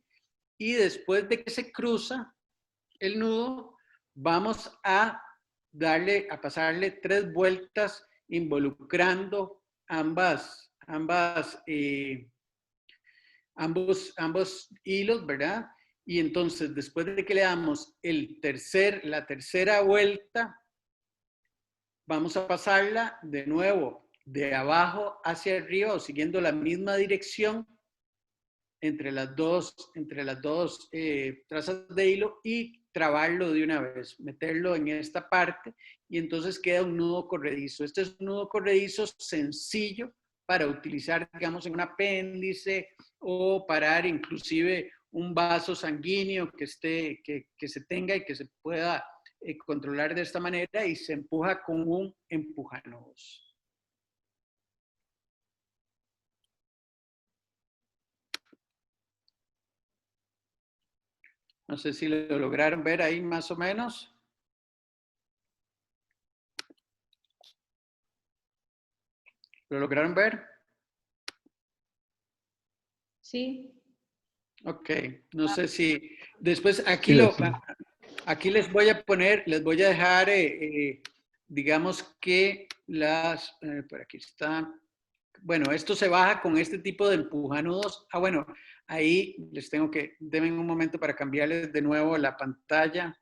y después de que se cruza el nudo, vamos a pasarle 3 vueltas involucrando ambos hilos, ¿verdad? Y entonces, después de que le damos la tercera vuelta, vamos a pasarla de nuevo de abajo hacia arriba o siguiendo la misma dirección entre las dos trazas de hilo y trabarlo de una vez, meterlo en esta parte y entonces queda un nudo corredizo. Este es un nudo corredizo sencillo para utilizar, digamos, en un apéndice o parar inclusive un vaso sanguíneo que se tenga y que se pueda controlar de esta manera y se empuja con un empujanodos. No sé si lo lograron ver ahí más o menos. ¿Lo lograron ver? Sí. Ok, no sé si después Sí, aquí les voy a poner, les voy a dejar, digamos que por aquí está. Bueno, esto se baja con este tipo de empujanudos. Ah, bueno, ahí les tengo que, denme un momento para cambiarles de nuevo la pantalla.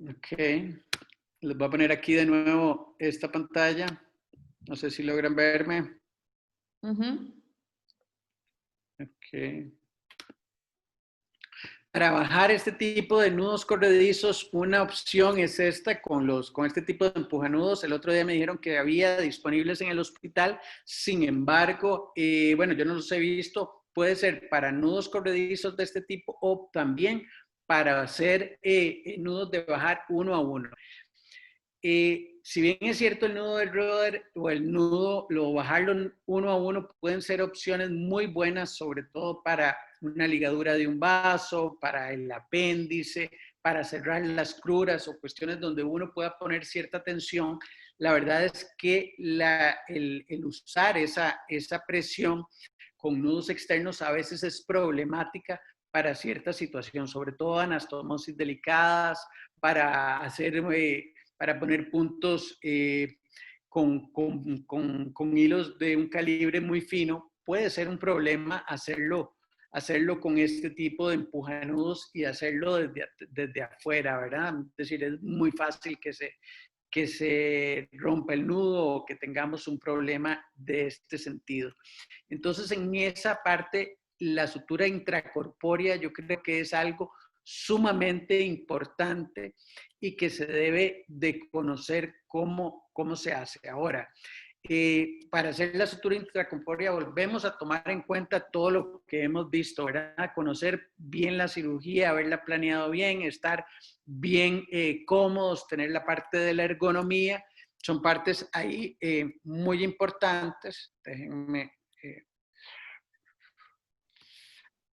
Ok, les voy a poner aquí de nuevo esta pantalla. No sé si logran verme. Ujú. Ok. Para bajar este tipo de nudos corredizos, una opción es esta con este tipo de empujanudos. El otro día me dijeron que había disponibles en el hospital. Sin embargo, bueno, yo no los he visto. Puede ser para nudos corredizos de este tipo o también para hacer nudos de bajar uno a uno. Si bien es cierto el nudo del rudder o el nudo, bajarlo uno a uno pueden ser opciones muy buenas, sobre todo para una ligadura de un vaso, para el apéndice, para cerrar las cruras o cuestiones donde uno pueda poner cierta tensión. La verdad es que el usar esa presión con nudos externos a veces es problemática para cierta situación, sobre todo anastomosis delicadas, para hacer para poner puntos con hilos de un calibre muy fino, puede ser un problema hacerlo con este tipo de empujanudos y hacerlo desde afuera, ¿verdad? Es decir, es muy fácil que se rompa el nudo o que tengamos un problema de este sentido. Entonces, en esa parte, la sutura intracorpórea yo creo que es algo sumamente importante y que se debe de conocer cómo se hace. Ahora, para hacer la sutura intracorpórea volvemos a tomar en cuenta todo lo que hemos visto, ¿verdad? Conocer bien la cirugía, haberla planeado bien, estar bien cómodos, tener la parte de la ergonomía, son partes ahí muy importantes. Déjenme,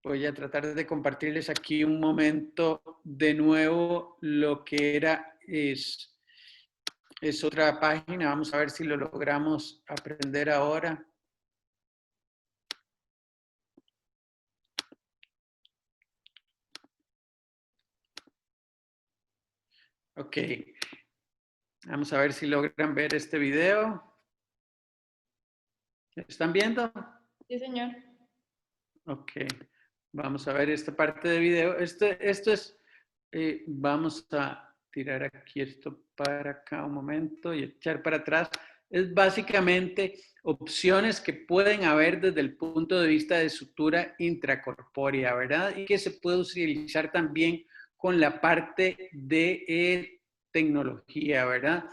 voy a tratar de compartirles aquí un momento de nuevo lo que es otra página. Vamos a ver si lo logramos aprender ahora. Ok. Vamos a ver si logran ver este video. ¿Están viendo? Sí, señor. Ok. Vamos a ver esta parte de video. Esto es, vamos a tirar aquí esto para acá un momento y echar para atrás. Es básicamente opciones que pueden haber desde el punto de vista de sutura intracorpórea, ¿verdad? Y que se puede utilizar también con la parte de tecnología, ¿verdad?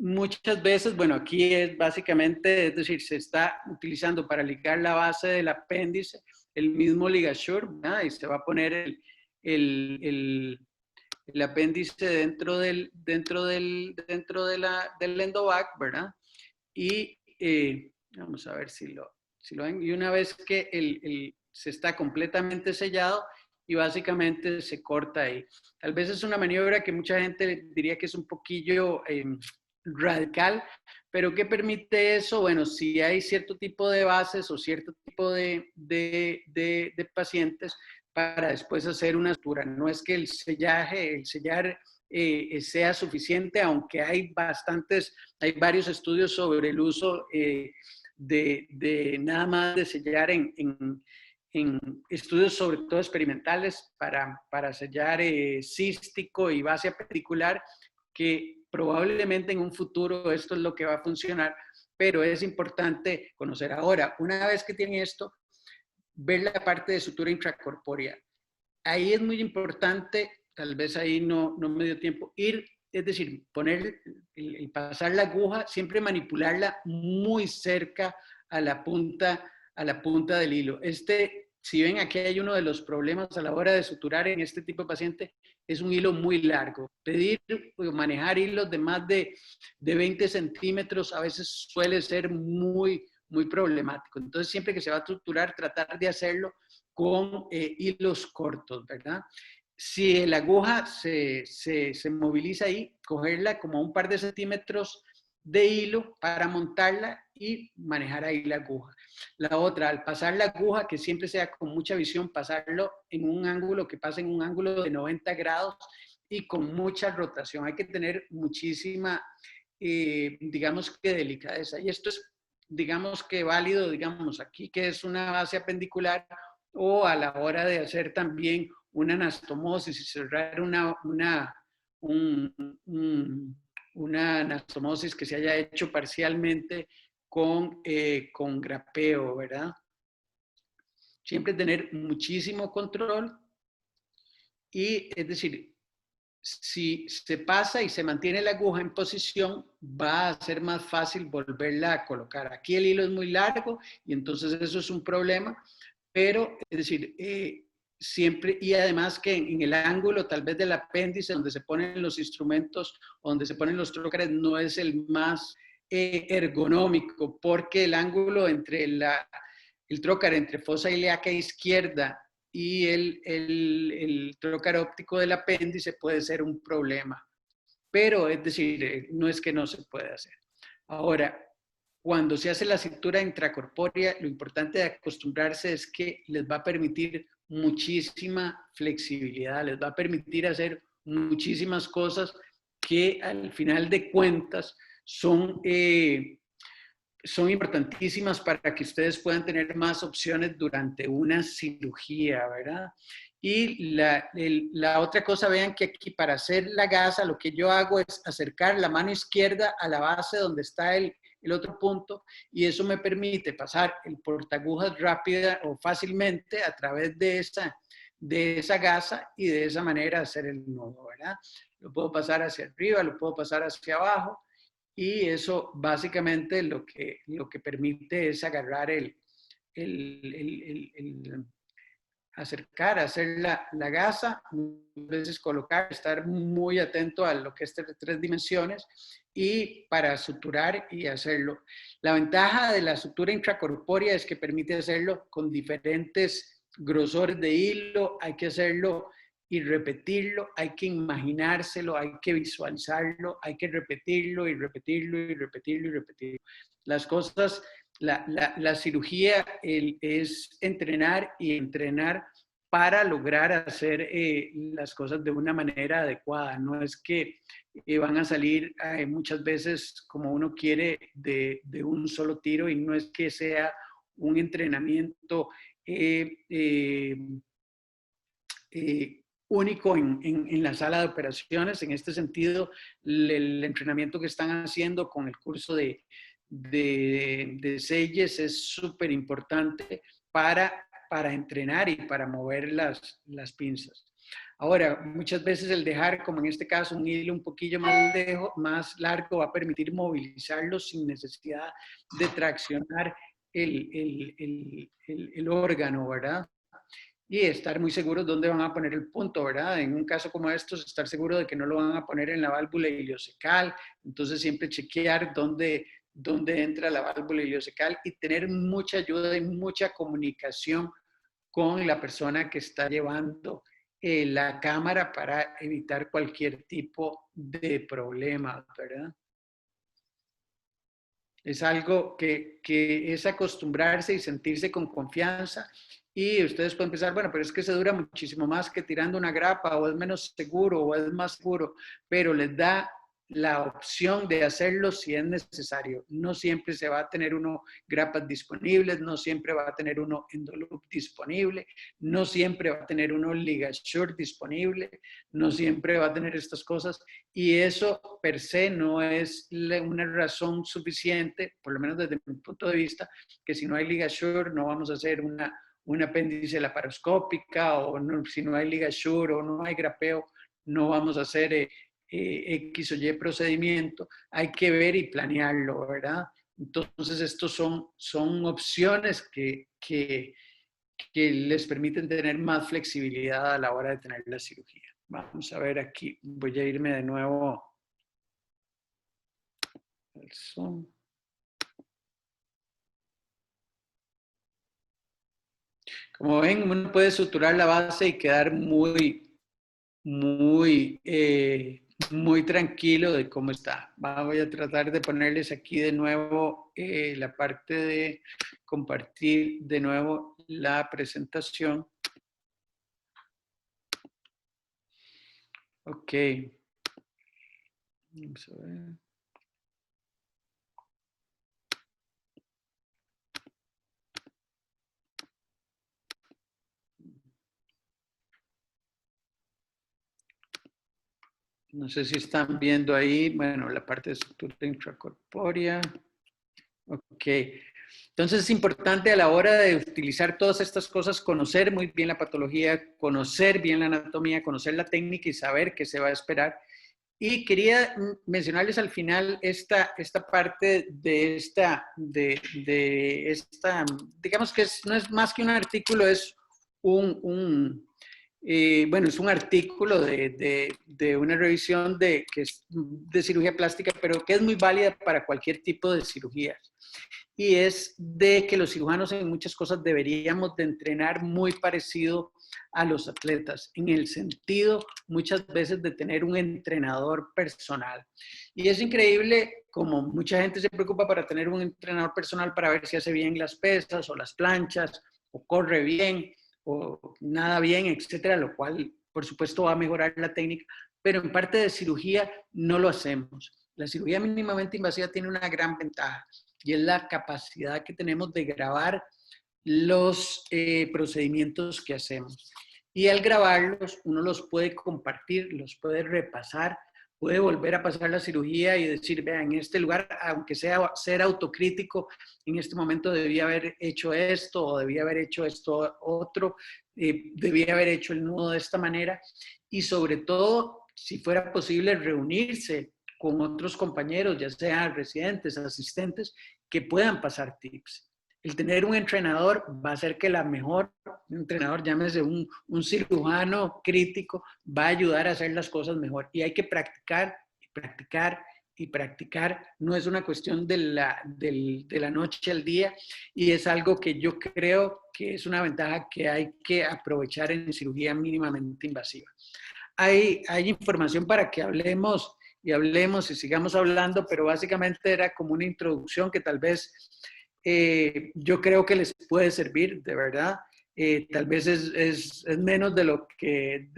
Muchas veces, bueno, aquí es básicamente, es decir, se está utilizando para ligar la base del apéndice el mismo ligasure, ¿verdad? Y se va a poner el apéndice del endovac, ¿verdad? Y vamos a ver si lo ven. Y una vez que se está completamente sellado y básicamente se corta ahí. Tal vez es una maniobra que mucha gente diría que es un poquillo radical, pero ¿qué permite eso? Bueno, si hay cierto tipo de bases o cierto tipo de pacientes para después hacer una sutura. No es que el sellar sea suficiente, aunque hay varios estudios sobre el uso de nada más de sellar en estudios sobre todo experimentales para sellar cístico y base apedicular, que probablemente en un futuro esto es lo que va a funcionar, pero es importante conocer ahora, una vez que tiene esto, ver la parte de sutura intracorpórea. Ahí es muy importante, tal vez ahí no me dio tiempo, es decir, poner y pasar la aguja, siempre manipularla muy cerca a la punta del hilo. Si ven, aquí hay uno de los problemas a la hora de suturar en este tipo de paciente, es un hilo muy largo. Pedir o manejar hilos de más de 20 centímetros a veces suele ser muy problemático. Entonces, siempre que se va a suturar, tratar de hacerlo con hilos cortos, ¿verdad? Si la aguja se moviliza ahí, cogerla como un par de centímetros de hilo para montarla y manejar ahí la aguja. La otra, al pasar la aguja, que siempre sea con mucha visión, pasarlo en un ángulo que pase en un ángulo de 90 grados y con mucha rotación. Hay que tener muchísima, digamos que delicadeza. Y esto es, digamos que válido, digamos aquí que es una base apendicular o a la hora de hacer también una anastomosis y cerrar una anastomosis que se haya hecho parcialmente con grapeo, ¿verdad? Siempre tener muchísimo control y, es decir, si se pasa y se mantiene la aguja en posición, va a ser más fácil volverla a colocar. Aquí el hilo es muy largo y entonces eso es un problema, pero, es decir, siempre, y además que en el ángulo tal vez del apéndice donde se ponen los instrumentos, donde se ponen los trócares, no es el más ergonómico, porque el ángulo entre el trócar entre fosa ilíaca izquierda y el trócar óptico del apéndice puede ser un problema. Pero, es decir, no es que no se pueda hacer. Ahora, cuando se hace la cintura intracorpórea, lo importante de acostumbrarse es que les va a permitir muchísima flexibilidad, les va a permitir hacer muchísimas cosas que al final de cuentas son importantísimas para que ustedes puedan tener más opciones durante una cirugía, ¿verdad? Y la otra cosa, vean que aquí para hacer la gasa, lo que yo hago es acercar la mano izquierda a la base donde está el otro punto y eso me permite pasar el portagujas rápida o fácilmente a través de esa gasa y de esa manera hacer el nudo, ¿verdad? Lo puedo pasar hacia arriba, lo puedo pasar hacia abajo y eso básicamente lo que permite es agarrar acercar, hacer la gasa, muchas veces colocar, estar muy atento a lo que es tres dimensiones y para suturar y hacerlo. La ventaja de la sutura intracorpórea es que permite hacerlo con diferentes grosores de hilo, hay que hacerlo y repetirlo, hay que imaginárselo, hay que visualizarlo, hay que repetirlo y repetirlo y repetirlo y repetirlo. Las cosas, la cirugía es entrenar y entrenar para lograr hacer las cosas de una manera adecuada. No es que van a salir muchas veces como uno quiere de un solo tiro y no es que sea un entrenamiento único en la sala de operaciones. En este sentido, el entrenamiento que están haciendo con el curso de Selles es súper importante para entrenar y para mover las pinzas. Ahora, muchas veces el dejar, como en este caso, un hilo un poquillo más largo va a permitir movilizarlo sin necesidad de traccionar el órgano, ¿verdad? Y estar muy seguros dónde van a poner el punto, ¿verdad? En un caso como estos, estar seguro de que no lo van a poner en la válvula iliocecal, entonces siempre chequear dónde entra la válvula iliocecal y tener mucha ayuda y mucha comunicación con la persona que está llevando la cámara para evitar cualquier tipo de problema, ¿verdad? Es algo que es acostumbrarse y sentirse con confianza y ustedes pueden pensar, bueno, pero es que se dura muchísimo más que tirando una grapa o es menos seguro o es más seguro, pero les da la opción de hacerlo si es necesario. No siempre se va a tener uno grapas disponibles, no siempre va a tener uno endoloop disponible, no siempre va a tener uno LigaSure disponible, no siempre va a tener estas cosas y eso per se no es una razón suficiente, por lo menos desde mi punto de vista, que si no hay LigaSure no vamos a hacer un apéndice laparoscópica o no, si no hay LigaSure o no hay grapeo, no vamos a hacer X o Y procedimiento. Hay que ver y planearlo, ¿verdad? Entonces, estos son opciones que que les permiten tener más flexibilidad a la hora de tener la cirugía. Vamos a ver aquí, voy a irme de nuevo al Zoom. Como ven, uno puede suturar la base y quedar muy tranquilo de cómo está. Voy a tratar de ponerles aquí de nuevo la parte de compartir de nuevo la presentación. Ok. Vamos a ver. No sé si están viendo ahí, bueno, la parte de estructura intracorpórea. Ok. Entonces es importante a la hora de utilizar todas estas cosas, conocer muy bien la patología, conocer bien la anatomía, conocer la técnica y saber qué se va a esperar. Y quería mencionarles al final esta parte de esta, digamos que no es más que un artículo, es bueno, es un artículo de una revisión que es de cirugía plástica, pero que es muy válida para cualquier tipo de cirugías. Y es de que los cirujanos en muchas cosas deberíamos de entrenar muy parecido a los atletas, en el sentido muchas veces de tener un entrenador personal. Y es increíble como mucha gente se preocupa para tener un entrenador personal para ver si hace bien las pesas o las planchas, o corre bien, o nada bien, etcétera, lo cual por supuesto va a mejorar la técnica, pero en parte de cirugía no lo hacemos. La cirugía mínimamente invasiva tiene una gran ventaja y es la capacidad que tenemos de grabar los procedimientos que hacemos. Y al grabarlos, uno los puede compartir, los puede repasar, puede volver a pasar la cirugía y decir, vean, en este lugar, aunque sea ser autocrítico, en este momento debía haber hecho esto o debía haber hecho esto otro, debía haber hecho el nudo de esta manera. Y sobre todo, si fuera posible, reunirse con otros compañeros, ya sean residentes, asistentes, que puedan pasar tips. El tener un entrenador va a hacer que un entrenador, llámese un cirujano crítico, va a ayudar a hacer las cosas mejor. Y hay que practicar y practicar y practicar. No es una cuestión de la noche al día y es algo que yo creo que es una ventaja que hay que aprovechar en cirugía mínimamente invasiva. Hay información para que hablemos y sigamos hablando, pero básicamente era como una introducción que tal vez yo creo que les puede servir, de verdad. Tal vez es menos de lo que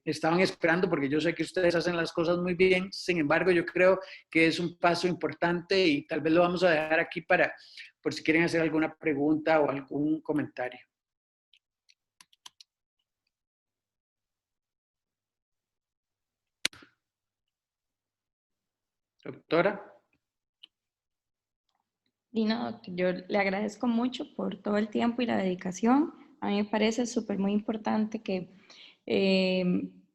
estaban esperando, porque yo sé que ustedes hacen las cosas muy bien. Sin embargo, yo creo que es un paso importante y tal vez lo vamos a dejar aquí por si quieren hacer alguna pregunta o algún comentario. Doctora. Dino, yo le agradezco mucho por todo el tiempo y la dedicación. A mí me parece súper muy importante que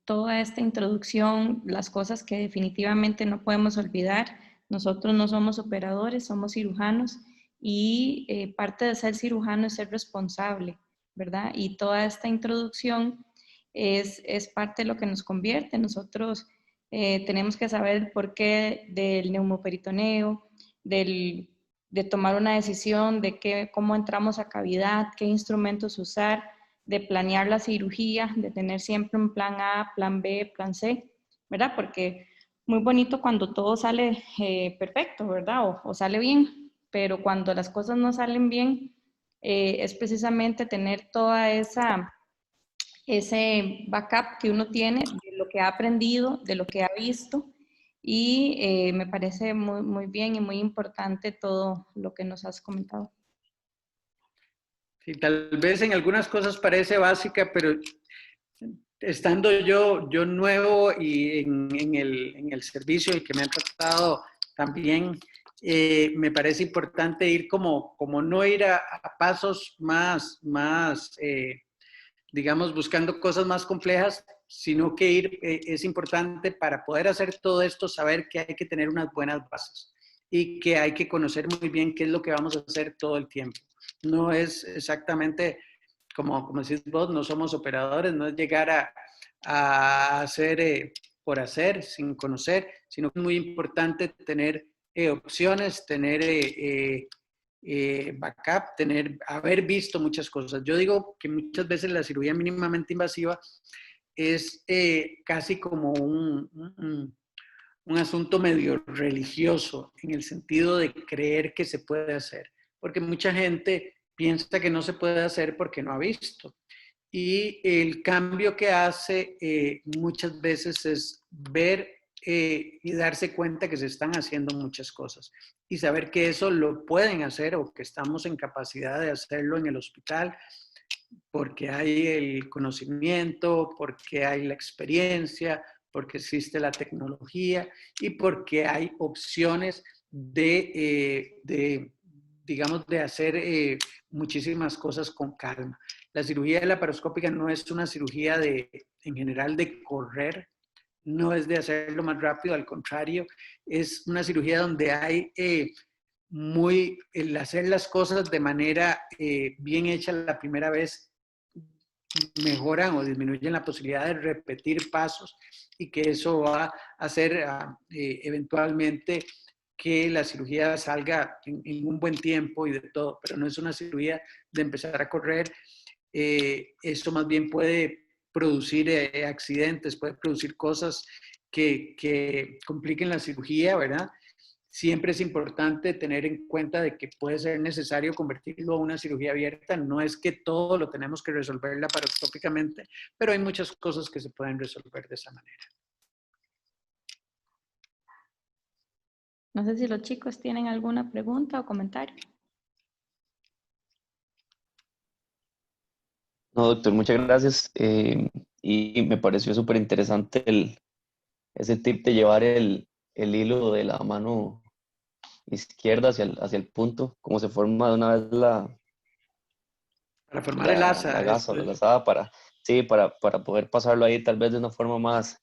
toda esta introducción, las cosas que definitivamente no podemos olvidar, nosotros no somos operadores, somos cirujanos y parte de ser cirujano es ser responsable, ¿verdad? Y toda esta introducción es parte de lo que nos convierte. Nosotros tenemos que saber el porqué del neumoperitoneo, de tomar una decisión de cómo entramos a cavidad, qué instrumentos usar, de planear la cirugía, de tener siempre un plan A, plan B, plan C, ¿verdad? Porque muy bonito cuando todo sale perfecto, ¿verdad? O sale bien, pero cuando las cosas no salen bien, es precisamente tener toda ese backup que uno tiene de lo que ha aprendido, de lo que ha visto, y me parece muy, muy bien y muy importante todo lo que nos has comentado. Sí, tal vez en algunas cosas parece básica, pero estando yo nuevo y en el servicio y que me han tratado también, me parece importante ir como no ir a pasos más digamos, buscando cosas más complejas, sino que es importante para poder hacer todo esto, saber que hay que tener unas buenas bases y que hay que conocer muy bien qué es lo que vamos a hacer todo el tiempo. No es exactamente como decís vos, no somos operadores, no es llegar a hacer por hacer, sin conocer, sino que es muy importante tener opciones, tener backup, haber visto muchas cosas. Yo digo que muchas veces la cirugía mínimamente invasiva es casi como un asunto medio religioso, en el sentido de creer que se puede hacer, porque mucha gente piensa que no se puede hacer porque no ha visto. Y el cambio que hace muchas veces es ver y darse cuenta que se están haciendo muchas cosas y saber que eso lo pueden hacer o que estamos en capacidad de hacerlo en el hospital porque hay el conocimiento, porque hay la experiencia, porque existe la tecnología y porque hay opciones digamos, de hacer muchísimas cosas con calma. La cirugía laparoscópica no es una cirugía en general de correr, no es de hacerlo más rápido, al contrario, es una cirugía donde hay el hacer las cosas de manera bien hecha la primera vez mejoran o disminuyen la posibilidad de repetir pasos y que eso va a hacer eventualmente que la cirugía salga en un buen tiempo y de todo, pero no es una cirugía de empezar a correr. Eso más bien puede producir accidentes, puede producir cosas que compliquen la cirugía, ¿verdad? Siempre es importante tener en cuenta de que puede ser necesario convertirlo a una cirugía abierta. No es que todo lo tenemos que resolver laparoscópicamente, pero hay muchas cosas que se pueden resolver de esa manera. No sé si los chicos tienen alguna pregunta o comentario. No, doctor, muchas gracias. Y me pareció súper interesante ese tip de llevar el hilo de la mano izquierda hacia el punto, como se forma de una vez Para formar el la asa. gasa o la lazada sí, para poder pasarlo ahí tal vez de una forma más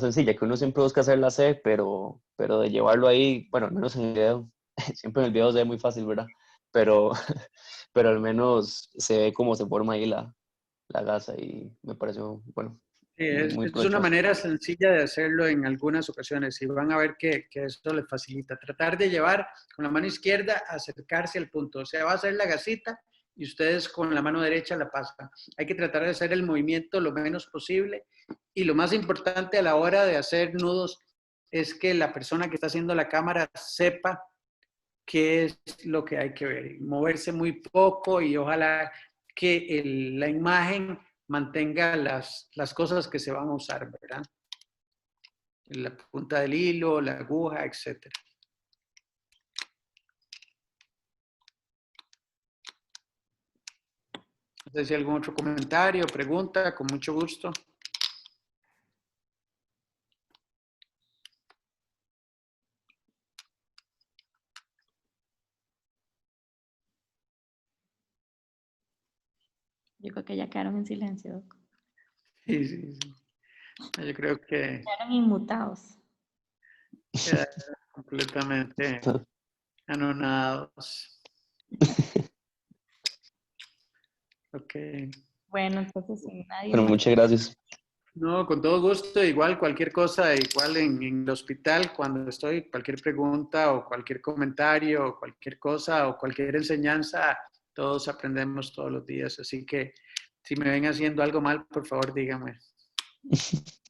sencilla, que uno siempre busca hacer la C, pero de llevarlo ahí, bueno, al menos en el video, siempre en el video se ve muy fácil, ¿verdad? Pero, pero al menos se ve cómo se forma ahí la gasa y me pareció, bueno, Sí, muy es una provechoso. manera sencilla de hacerlo en algunas ocasiones y van a ver que esto les facilita. Tratar de llevar con la mano izquierda, acercarse al punto. O sea, va a hacer la gasita y ustedes con la mano derecha la pasan. Hay que tratar de hacer el movimiento lo menos posible y lo más importante a la hora de hacer nudos es que la persona que está haciendo la cámara sepa qué es lo que hay que ver. Moverse muy poco y ojalá que la imagen mantenga las cosas que se van a usar, ¿verdad? La punta del hilo, la aguja, etc. No sé si hay algún otro comentario, pregunta, con mucho gusto. Yo creo que ya quedaron en silencio, Doc. Sí, sí, sí. Yo creo que Quedaron inmutados. quedaron completamente anonados. Ok. Bueno, entonces si nadie Bueno, más. muchas gracias. No, con todo gusto, igual cualquier cosa, igual en el hospital, cuando estoy, cualquier pregunta o cualquier comentario o cualquier cosa o cualquier enseñanza, todos aprendemos todos los días. Así que si me ven haciendo algo mal, por favor, díganme.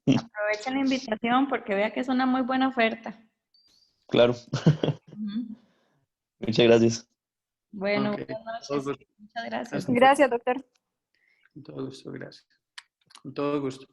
Aprovechen la invitación porque vea que es una muy buena oferta. Claro, Ujú. muchas gracias. Bueno, Ok, buenas todo noches. gusto. Muchas gracias. Hasta Gracias, doctor. con todo gusto, gracias. Con todo gusto.